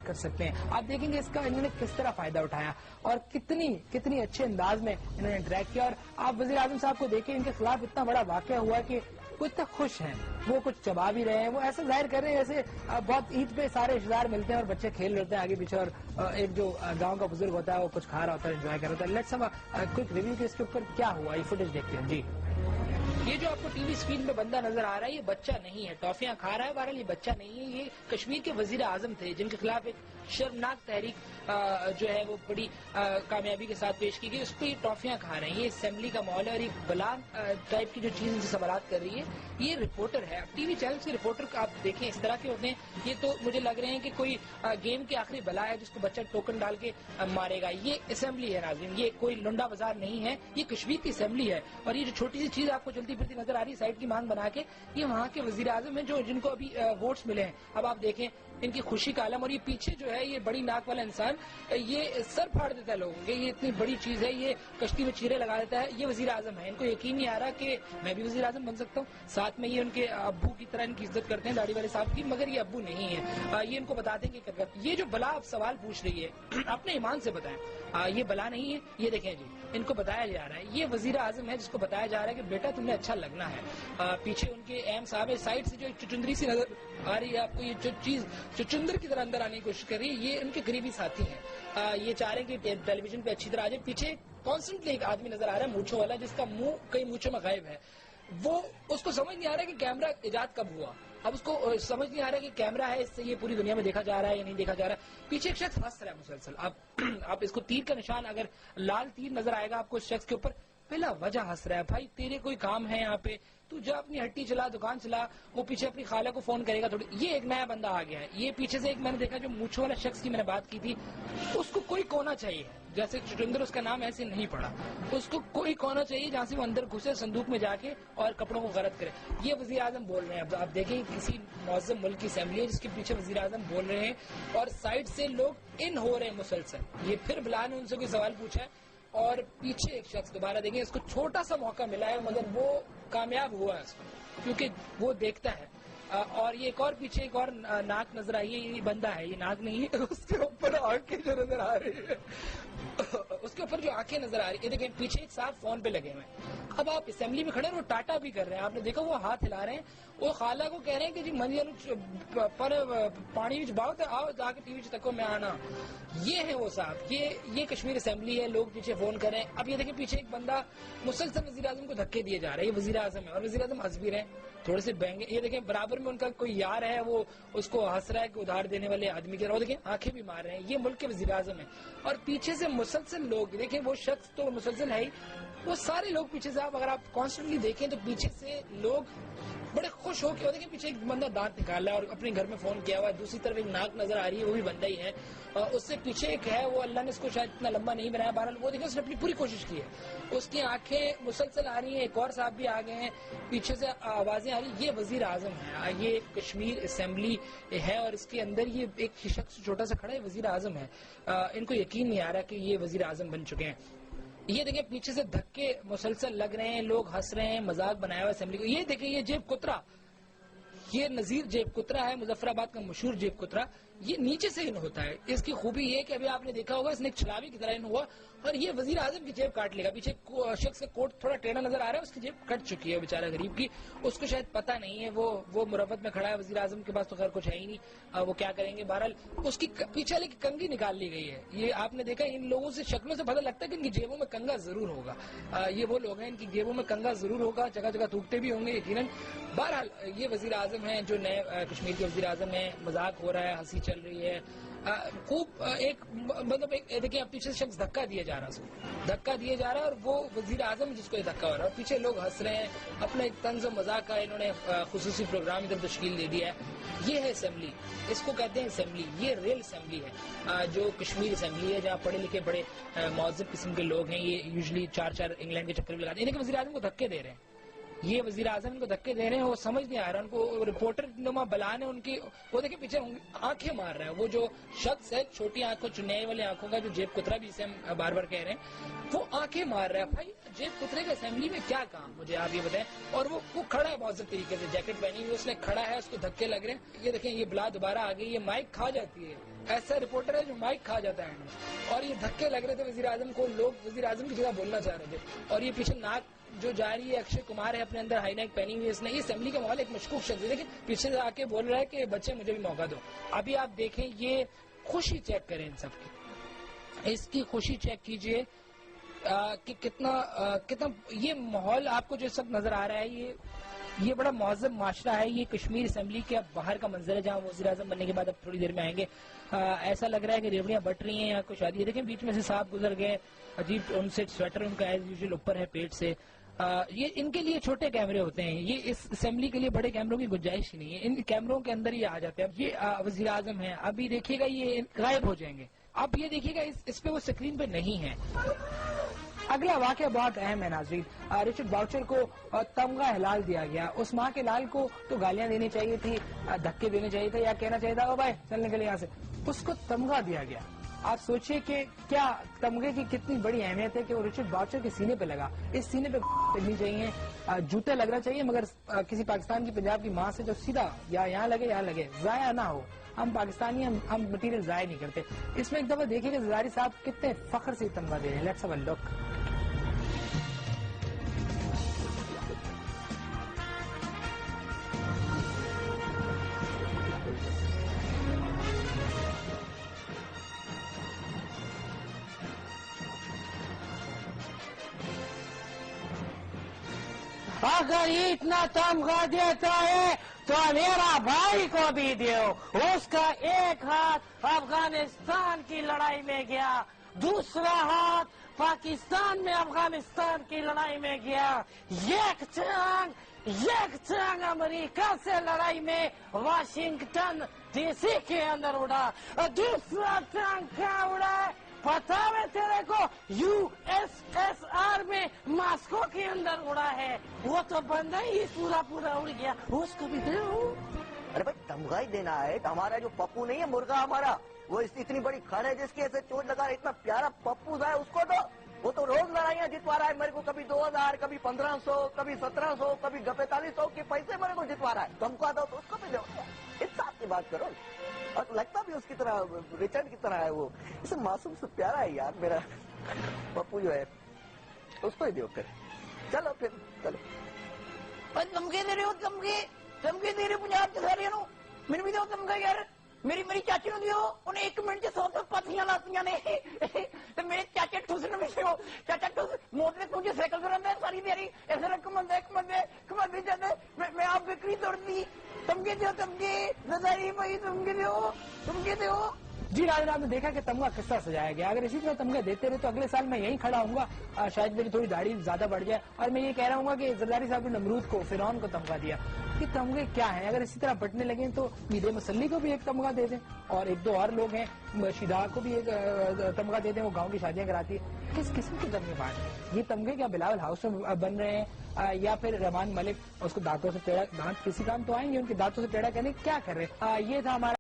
کر سکتے ہیں. آپ دیکھیں گے اس کا انہوں نے کس طرح فائدہ اٹھایا اور کتنی اچھے انداز میں انہوں نے انٹریکٹ کیا. اور آپ وزیر اعظم صاحب کو دیکھیں ان کے خلاف اتنا بڑا واقعہ ہوا کہ وہ اتنا خوش ہیں, وہ کچھ چبا بھی رہے ہیں, وہ ایسا ظاہر کر رہے ہیں جیسے بہت عید پہ سارے رشتے دار ملتے ہیں اور بچے کھیل رہتے ہیں آگے پیچھے, اور ایک جو گاؤں کا بزرگ ہوتا ہے وہ کچھ کھا رہا ہوتا ہے, انجوائے کر رہا ہوتا ہے. لیٹس ہیو کوئک ریویو کہ اس کے اوپر کیا ہوا, یہ فوٹیج دیکھتے ہیں. جی, یہ جو آپ کو ٹی وی اسکرین پہ بندہ نظر آ رہا ہے یہ بچہ نہیں ہے, ٹافیاں کھا رہا ہے. بہرحال یہ بچہ نہیں ہے, یہ کشمیر کے وزیر اعظم تھے جن کے خلاف ایک شرمناک تحریک جو ہے وہ بڑی کامیابی کے ساتھ پیش کی گئی, اس پہ یہ ٹافیاں کھا رہے ہیں. یہ اسمبلی کا ماحول ہے اور یہ بلا ٹائپ کی جو چیز ان سے سوالات کر رہی ہے. یہ رپورٹر ہے, ٹی وی چینل کے رپورٹر آپ دیکھیں اس طرح کے ہوتے ہیں. یہ تو مجھے لگ رہے ہیں کہ کوئی گیم کے آخری بلا ہے جس کو بچہ ٹوکن ڈال کے مارے گا. یہ اسمبلی ہے ناظرین, یہ کوئی لنڈا بازار نہیں ہے, یہ کشمیر کی اسمبلی ہے. اور یہ جو چھوٹی سی چیز آپ کو چلتی پھرتی نظر آ رہی ہے سائڈ کی مانگ بنا کے, یہ وہاں کے وزیر اعظم ہیں جن کو ابھی ووٹس ملے ہیں. اب آپ دیکھیں ان کی خوشی کا عالم, اور یہ پیچھے جو ہے یہ بڑی ناک والا انسان یہ سر پھاڑ دیتا ہے لوگوں کے, یہ اتنی بڑی چیز ہے, یہ کشتی میں چیرے لگا دیتا ہے. یہ وزیر اعظم ہے, ان کو یقین نہیں آ رہا کہ میں بھی وزیر اعظم بن سکتا ہوں. ساتھ میں یہ ان کے ابو کی طرح ان کی عزت کرتے ہیں داڑھی والے صاحب کی, مگر یہ ابو نہیں ہے. یہ ان کو بتا دیں کہ یہ جو بلا آپ سوال پوچھ رہی ہے اپنے ایمان سے بتائیں, یہ بلا نہیں ہے. یہ دیکھیں جی, ان کو بتایا جا رہا ہے یہ وزیر اعظم ہے جس کو بتایا جا رہا ہے کہ بیٹا تم نے اچھا لگنا ہے. پیچھے ان کے اہم صاحب سائڈ سے جو چچندری سی نظر آ رہی ہے آپ کو, یہ جو چیز چچندر کی طرح اندر آنے کی کوشش کر رہی ہے, یہ ان کے قریبی ساتھی ہیں. یہ چاہ رہے ہیں کہ ٹیلی ویژن پہ اچھی طرح آ جائے. پیچھے کانسٹنٹلی ایک آدمی نظر آ رہا ہے مونچھوں والا, جس کا منہ کئی مونچھوں میں غائب ہے. وہ اس کو سمجھ نہیں آ رہا کہ کیمرہ ایجاد کب ہوا. اب اس کو سمجھ نہیں آ رہا کہ کیمرہ ہے, اس سے یہ پوری دنیا میں دیکھا جا رہا ہے یا نہیں دیکھا جا رہا ہے. پیچھے ایک شخص ہنس رہا ہے مسلسل. آپ اس کو تیر کا نشان, اگر لال تیر نظر آئے گا آپ کو اس شخص کے اوپر, بلا وجہ ہنس رہا ہے. بھائی تیرے کوئی کام ہے یہاں پہ, تو جا اپنی ہٹی چلا, دکان چلا. وہ پیچھے اپنی خالہ کو فون کرے گا تھوڑی. یہ ایک نیا بندہ آ گیا ہے. یہ پیچھے سے ایک میں نے دیکھا جو مونچھوں والا شخص کی میں نے بات کی تھی, اس کو کوئی کونا چاہیے, جیسے چٹندر اس کا نام ایسے نہیں پڑا, اس کو کوئی کونا چاہیے جہاں سے وہ اندر گھسے صندوق میں جا کے اور کپڑوں کو غرق کرے. یہ وزیر اعظم بول رہے ہیں. اب آپ دیکھیں کسی معظم ملک کی اسمبلی ہے جس کے پیچھے وزیر اعظم بول رہے ہیں اور سائڈ سے لوگ ان ہو رہے ہیں مسلسل. یہ پھر بلا نے ان سے کوئی سوال پوچھا ہے اور پیچھے ایک شخص, دوبارہ دیکھیں اس کو چھوٹا سا موقع ملا ہے مگر وہ کامیاب ہوا ہے اس کو, کیونکہ وہ دیکھتا ہے. اور یہ ایک اور پیچھے ایک اور ناک نظر آئی ہے, یہ بندہ ہے, یہ ناک نہیں ہے. اس کے اوپر آنکھیں جو نظر آ رہی ہے, اس کے اوپر جو آنکھیں نظر آ رہی ہے, دیکھیں پیچھے ایک ساتھ فون پہ لگے ہوئے ہیں. اب آپ اسمبلی میں کھڑے ہیں, وہ ٹاٹا بھی کر رہے ہیں, آپ نے دیکھا وہ ہاتھ ہلا رہے ہیں. وہ خالہ کو کہہ رہے ہیں کہ جی منجر پر پانی باؤ تو آؤ جا کے ٹی وی تکو میں آنا. یہ ہے وہ صاحب, یہ کشمیر اسمبلی ہے. لوگ پیچھے فون کر رہے ہیں. اب یہ دیکھیں پیچھے ایک بندہ مسلسل وزیر اعظم کو دھکے دیے جا رہے ہیں. یہ وزیر اعظم ہے اور وزیر اعظم ہنس بھی رہے ہیں, تھوڑے سے بہنگے. یہ دیکھیں برابر میں ان کا کوئی یار ہے, وہ اس کو ہنس رہا ہے کہ ادھار دینے والے آدمی کے, اور دیکھیں آنکھیں بھی مار رہے ہیں. یہ ملک کے وزیر اعظم ہیں اور پیچھے سے مسلسل لوگ دیکھیں, وہ شخص تو مسلسل ہے ہی, وہ سارے لوگ پیچھے سے, آپ اگر آپ کانسٹنٹلی دیکھیں تو پیچھے سے لوگ بڑے خوش ہو کے, اور دیکھیں پیچھے ایک بندہ دانت نکالا ہے اور اپنے گھر میں فون کیا ہوا ہے. دوسری طرف ایک ناک نظر آ رہی ہے, وہ بھی بندہ ہی ہے. اس سے پیچھے ایک ہے, وہ اللہ نے اس کو شاید اتنا لمبا نہیں بنایا, بہرحال وہ دیکھیں اس نے اپنی پوری کوشش کی ہے. اس کی آنکھیں مسلسل آ رہی ہیں. ایک اور صاحب بھی آ گئے ہیں, پیچھے سے آوازیں آ رہی. یہ وزیر اعظم ہے, یہ کشمیر اسمبلی ہے اور اس کے اندر یہ ایک شخص چھوٹا سا کھڑا ہے, وزیر اعظم ہے. ان کو یقین نہیں آ رہا کہ یہ وزیر اعظم بن چکے ہیں. یہ دیکھیں پیچھے سے دھکے مسلسل لگ رہے ہیں, لوگ ہنس رہے ہیں, مذاق بنایا ہوا اسمبلی کو. یہ دیکھیں یہ جیب کترا, یہ نذیر جیب کترا ہے, مظفر آباد کا مشہور جیب کترا. یہ نیچے سے ان ہوتا ہے. اس کی خوبی یہ کہ ابھی آپ نے دیکھا ہوگا اس نے ایک چھلاوی کی طرح ان ہوا اور یہ وزیر اعظم کی جیب کاٹ لے گا. پیچھے شخص کا کوٹ تھوڑا ٹیڑھا نظر آ رہا ہے, اس کی جیب کٹ چکی ہے بیچارہ غریب کی. اس کو شاید پتہ نہیں ہے, وہ مروت میں کھڑا ہے. وزیر اعظم کے پاس تو خیر کچھ ہے ہی نہیں, وہ کیا کریں گے. بہرحال اس کی پیچھے والے کی کنگھی نکال لی گئی ہے. یہ آپ نے دیکھا ان لوگوں سے شکلوں سے پتہ لگتا ہے کہ ان کی جیبوں میں کنگا ضرور ہوگا. یہ وہ لوگ ہیں ان کی جیبوں میں کنگا ضرور ہوگا, جگہ جگہ تھوکتے بھی ہوں گے یقیناً. بہرحال یہ وزیر اعظم ہیں جو نئے کشمیر کے وزیر اعظم ہیں. مذاق ہو رہا ہے, ہنسی چل رہی ہے, خوب ایک مطلب دیکھیں پیچھے شخص دھکا دیا جا رہا ہے, اس کو دھکا دیا جا رہا ہے اور وہ وزیر اعظم جس کو یہ دھکا ہو رہا ہے, اور پیچھے لوگ ہنس رہے ہیں. اپنا ایک طنز و مذاق کا انہوں نے خصوصی پروگرام ادھر تشکیل دے دیا ہے. یہ ہے اسمبلی, اس کو کہتے ہیں اسمبلی. یہ ریل اسمبلی ہے جو کشمیر اسمبلی ہے, جہاں پڑھے لکھے بڑے مہذب قسم کے لوگ ہیں. یہ یوزلی 4 انگلینڈ کے چکر بھی لگاتے ہیں. لیکن وزیر اعظم کو دھکے دے رہے ہیں, یہ وزیر اعظم ان کو دھکے دے رہے ہیں. وہ سمجھ نہیں آ رہا ان کو, رپورٹر نما بلان ہے ان کی. وہ دیکھیں پیچھے آنکھیں مار رہا ہے وہ جو شخص ہے, چھوٹی آنکھوں چنائی والے آنکھوں کا, جو جیب کترا بھی اسے ہم بار بار کہہ رہے ہیں, وہ آنکھیں مار رہا ہے. بھائی جیب کترے کا اسمبلی میں کیا کام, مجھے آپ یہ بتائیں. اور وہ کھڑا ہے معذب طریقے سے, جیکٹ پہنی ہوئی, اس نے کھڑا ہے, اس کو دھکے لگ رہے ہیں. یہ دیکھیں یہ بلا دوبارہ آ گئی, یہ مائک کھا جاتی ہے. ایسا رپورٹر ہے جو مائک کھا جاتا ہے اور یہ دھکے لگ رہے تھے وزیر اعظم کو, لوگ وزیر اعظم کی جگہ بولنا چاہ رہے تھے. اور یہ پیچھے ناک جو جا رہی ہے, اکشے کمار ہے اپنے اندر ہائی نیک پہنی ہوئی, اس نے یہ اسمبلی کا ماحول ایک مشکوک شخص ہے, لیکن پیچھے سے آ کے بول رہا ہے کہ بچے مجھے بھی موقع دو. ابھی آپ دیکھیں یہ خوشی چیک کریں ان سب کی, اس کی خوشی چیک کیجئے کہ کتنا یہ ماحول آپ کو جو اس وقت نظر آ رہا ہے, یہ بڑا مہذب معاشرہ ہے. یہ کشمیر اسمبلی کے باہر کا منظر ہے جہاں وزیر اعظم بننے کے بعد اب تھوڑی دیر میں آئیں گے. ایسا لگ رہا ہے کہ ریوڑیاں بٹ رہی ہیں یا کچھ شادی ہے. دیکھیں بیچ میں سے صاحب گزر گئے, عجیب ان سے سویٹر ان کا ایز یوزول اوپر ہے پیٹ سے. یہ ان کے لیے چھوٹے کیمرے ہوتے ہیں, یہ اس اسمبلی کے لیے بڑے کیمروں کی گنجائش ہی نہیں ہے. ان کیمروں کے اندر یہ آ جاتے ہیں. اب یہ وزیر اعظم ہیں, ابھی دیکھیے گا یہ غائب ہو جائیں گے. اب یہ دیکھیے گا اس پہ وہ اسکرین پہ نہیں ہے. اگلا واقعہ بہت اہم ہے ناظرین. رچرڈ باؤچر کو تمغہ ہلال دیا گیا. اس ماں کے لال کو تو گالیاں دینی چاہیے تھی, دھکے دینے چاہیے تھے, یا کہنا چاہیے تھا او بھائی چل نکل یہاں سے. اس کو تمغہ دیا گیا. آپ سوچئے کہ کیا تمغے کی کتنی بڑی اہمیت ہے کہ وہ رچرڈ باؤچر کے سینے پہ لگا. اس سینے پہ لگنی چاہیے, جوتے لگنا چاہیے, مگر کسی پاکستان کی پنجاب کی ماں سے جو سیدھا یا یہاں لگے یہاں لگے, ضائع نہ ہو. ہم پاکستانی ہم مٹیریل ضائع نہیں کرتے. اس میں ایک دفعہ دیکھیے کہ زرداری صاحب کتنے فخر سے تمغہ دے رہے ہیں. لیٹس ہیو اے لک. اگر اتنا تمغہ دیتا ہے تو میرا بھائی کو بھی دیو. اس کا ایک ہاتھ افغانستان کی لڑائی میں گیا, دوسرا ہاتھ پاکستان میں افغانستان کی لڑائی میں گیا. ایک چانگ امریکہ سے لڑائی میں واشنگٹن ڈی سی کے اندر اڑا, دوسرا چانگ کہاں اڑا ہے پتا ہے تیرے کو؟ یو ایس ایس آر میں ماسکو کے اندر اڑا ہے. وہ تو بندہ ہی پورا اڑ گیا, اس کو بھی دے. ارے بھائی تمغہ ہی دینا ہے. ہمارا جو پپو نہیں ہے مرغا ہمارا, وہ اتنی بڑی کھڑ ہے جس کی ایسے چوٹ لگا رہا ہے, اتنا پیارا پپو ہے, اس کو دو. وہ تو روز لڑائیاں جتوا رہا ہے میرے کو, کبھی 2000, کبھی 1500, کبھی 1700, کبھی 4500 کے پیسے میرے کو جتوا رہا ہے. تم کو دو تو اس کو بھی دو. انصاف کی بات کرو. اور لگتا بھی اس کی طرح ریچرڈ کی طرح ہے, وہ اسے معصوم سے پیارا ہے یار میرا پپو جو ہے, اس کو ہی دیو کر. چلو پھر چلو. تمغے دے رہے ہو, تمغے دے رہے ہو پنجاب کے سارے نو, میرے بھی دو تمغہ یار. میری چاچی نو دیو, انہیں 1 منٹ سے 100 پتیاں لاتیاں نے. میرے چاچے ٹھوس نو بھی دیو. چاچا ٹھوس موت نے تجھے سائیکل کرانا ہے ساری دیاری, ایسا کمند ہے جاتے میں آپ بکری توڑ دی. تمغے دیو, تمغے نظاری بھائی, تمغے دیو. جی ناظرین, آپ نے دیکھا کہ تمغہ کس طرح سجایا گیا. اگر اسی طرح تمغے دیتے رہے تو اگلے سال میں یہیں کھڑا ہوں گا, شاید میری تھوڑی داڑھی زیادہ بڑھ جائے, اور میں یہ کہہ رہا ہوں گا کہ زرداری صاحب نے نمرود کو, فرعون کو تمغہ دیا. کہ تمغے کیا ہیں, اگر اسی طرح بٹنے لگیں تو عید مسلی کو بھی ایک تمغہ دے دیں, اور 1-2 اور لوگ ہیں, شیدا کو بھی ایک تمغہ دے دیں, وہ گاؤں کی شادیاں کراتی ہے. کس قسم کے تمغے بانٹ؟ یہ تمغے کیا بلاول ہاؤس میں بن رہے ہیں, یا پھر رحمان ملک اس کو دانتوں سے ٹیڑھا, دانت کسی کام تو آئیں گے, ان کے دانتوں سے ٹیڑھا کرنے کیا کر رہے ہیں. یہ تھا ہمارا